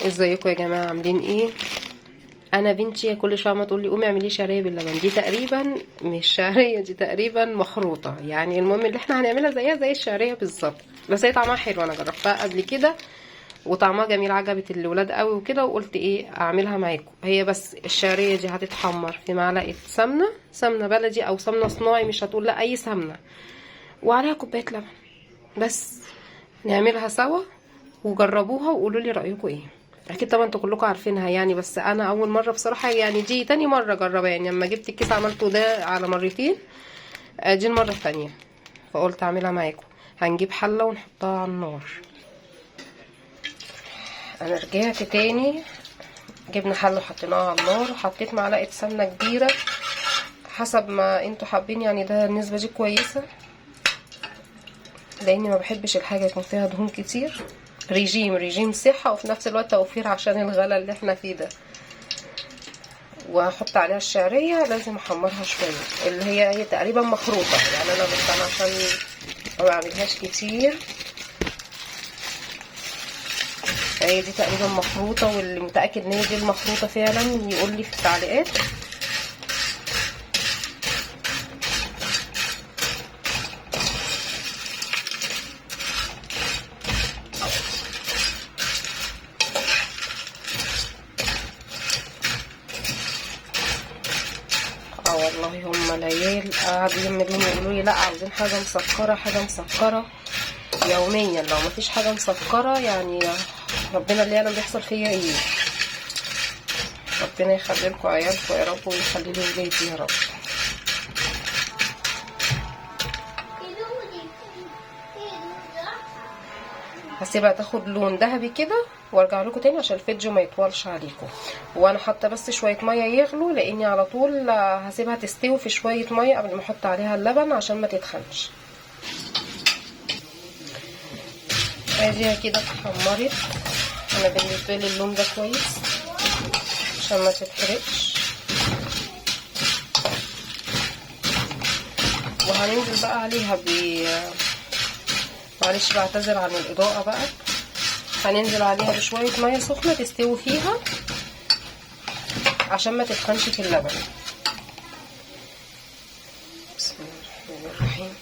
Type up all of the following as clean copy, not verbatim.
ازيكم يا جماعه؟ عاملين ايه؟ انا بنتي كل شويه ما تقول لي قومي اعملي شعريه باللبن. دي تقريبا مش شعريه، دي تقريبا مخروطه. يعني المهم اللي احنا هنعملها زيها زي الشعريه بالظبط، بس هي طعمها حلو. انا جربتها قبل كده وطعمها جميل، عجبت الولاد قوي وكده، وقلت ايه اعملها معاكم. هي بس الشعريه دي هتتحمر في معلقه سمنه بلدي او سمنه صناعي، مش هتقول لا اي سمنه، وعليها كوبايه لبن بس. نعملها سوا وجربوها وقولوا لي رايكم ايه. اكيد طبعا انتوا كلكم عارفينها يعني، بس انا اول مره بصراحه، يعني دي تاني مره اجربها. يعني لما جبت الكيس عملته ده على مرتين، دي المره التانية، فقلت اعملها معاكم. هنجيب حله ونحطها على النار. انا رجعت تاني، جبنا حله وحطيناها على النار، وحطيت معلقه سمنه كبيره حسب ما انتوا حابين، يعني ده النسبه دي كويسه، لاني ما بحبش الحاجه يكون فيها دهون كتير. ريجيم صحه، وفي نفس الوقت توفير عشان الغلا اللي احنا فيه ده. وهحط عليها الشعريه، لازم احمرها شويه، اللي هي تقريبا مخروطه. يعني انا بس انا عشان ما بعملهاش كتير، هي دي تقريبا مخروطه، واللي متاكد ان هي دي المخروطه فعلا يقول لي في التعليقات. والله هم العيال قعدوا يملوني يقولوا لي لا عاوزين حاجه مسكره، حاجه مسكره يوميا. لو مفيش حاجه مسكره يعني ربنا اللي يعلم بيحصل فيا ايه. ربنا يخلي لكم عيالكم يا رب، ويخلي لي ولادي يا رب. هسيبها تاخد لون ذهبي كده وارجع لكم تاني عشان الفيديو ما يطولش عليكم. وانا حاطه بس شويه ميه يغلوا، لاني على طول هسيبها تستوي في شويه ميه قبل ما احط عليها اللبن عشان ما تتخنش. اديها كده اتحمرت. انا بالنسبه لي اللون ده كويس عشان ما تتحرقش. وهننزل بقى عليها معلش بعتذر عن الاضاءه بقى. هننزل عليها بشويه ميه سخنه تستوي فيها عشان ما تتخنش في اللبن. بسم الله الرحمن الرحيم.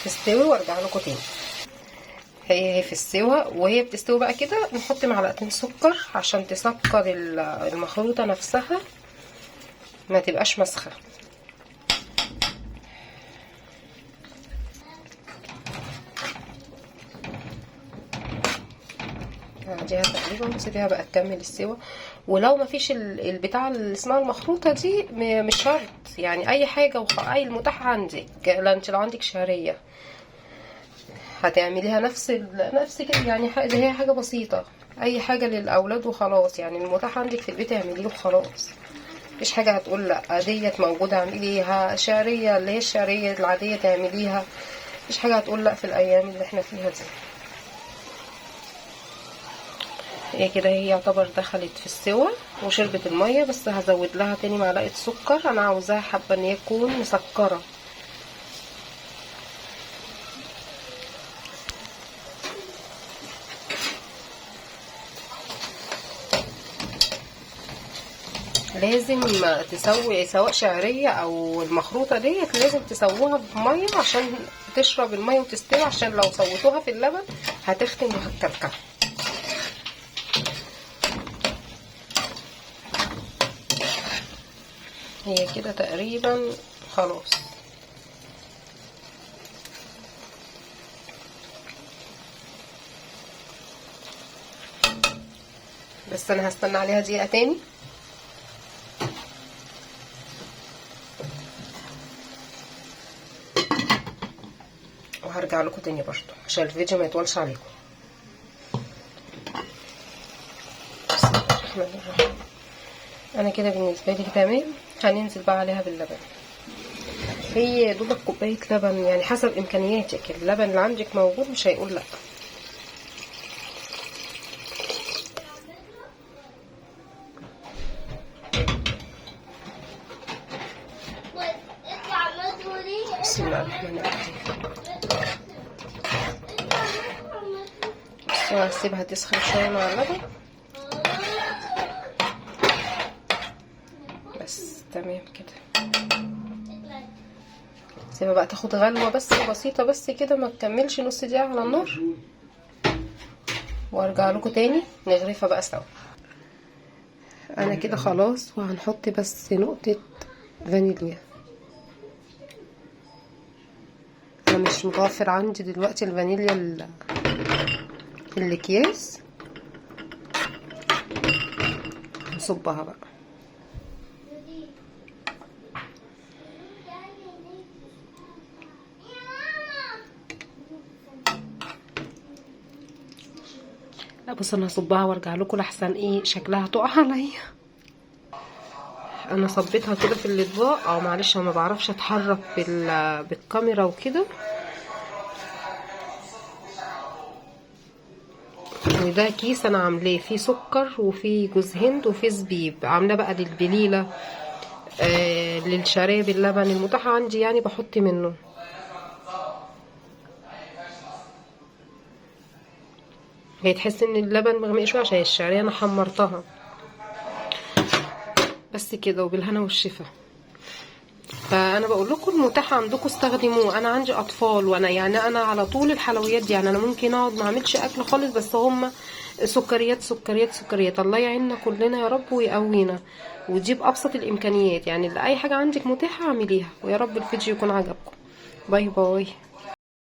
تستوي وارجع لكم تاني. هي في السوا، وهي بتستوي بقى كده نحط معلقتين سكر عشان تسكر المخلوطه نفسها، ما تبقاش مسخه. اديها تقريبا وسيبيها بقى تكمل السوا. ولو ما فيش البتاع اللي اسمها المخروطه دي، مش شرط يعني اي حاجه اي المتاح عندك. لا انت لو عندك شعريه هتعمليها نفس كده، يعني هي حاجه بسيطه، اي حاجه للاولاد وخلاص. يعني المتاح عندك في البيت اعمليه وخلاص. مفيش حاجه هتقول لا ديت موجوده اعمليها. شعريه اللي هي الشعريه العاديه تعمليها، مفيش حاجه هتقول لا في الايام اللي احنا فيها دي. هي كده هي يعتبر دخلت في السوا وشربت الميه، بس هزود لها تاني معلقه سكر. انا عاوزاها حابه ان هي تكون مسكره. لازم تسوي سواء شعريه او المخروطه ديت، لازم تسووها بميه عشان تشرب الميه وتستوي، عشان لو سويتوها في اللبن هتختم وهتكلكع. هي كده تقريبا خلاص. بس انا هستنى عليها دقيقه تاني وهرجع لكم تاني برضو عشان الفيديو ما يطولش عليكم. بسم الله الرحمن الرحيم. انا كده بالنسبه لي تمام. هننزل بقى عليها باللبن. هي دوبك كوبايه لبن، يعني حسب امكانياتك. اللبن اللي عندك موجود مش هيقول لا. اللبن بس هسيبها تسخن شويه مع اللبن بس. تمام كده، سيبها بقى تاخد غلوه بس بسيطه بس كده، ما تكملش نص دقيقه على النار، وارجع لكم تاني نغرفها بقى سوا. انا كده خلاص، وهنحط بس نقطه فانيليا. انا مش متوفر عندي دلوقتي الفانيليا الاكياس، نصبها بقى. لا بص، انا هصبها وارجع لكم لحسن ايه شكلها تقع عليا. انا صبيتها كده في الاطباق. معلش انا ما بعرفش اتحرك بالكاميرا وكده. وده كيس انا عاملاه فيه سكر وفيه جوز هند وفيه زبيب، عاملاه بقى للبليله للشرايب اللبن المتاحه عندي، يعني بحط منه. هي تحس ان اللبن مغمق شويه عشان الشعريه انا حمرتها بس كده، وبالهنا والشفا. فانا بقول لكم المتاح عندكم استخدموه. انا عندي اطفال، وانا يعني انا على طول الحلويات دي، يعني انا ممكن اقعد ما اعملش اكل خالص، بس هم سكريات سكريات سكريات. الله يعيننا كلنا يا رب ويقوينا، ودي بابسط الامكانيات. يعني اي حاجه عندك متاحه اعمليها، ويا رب الفيديو يكون عجبكم. باي باي.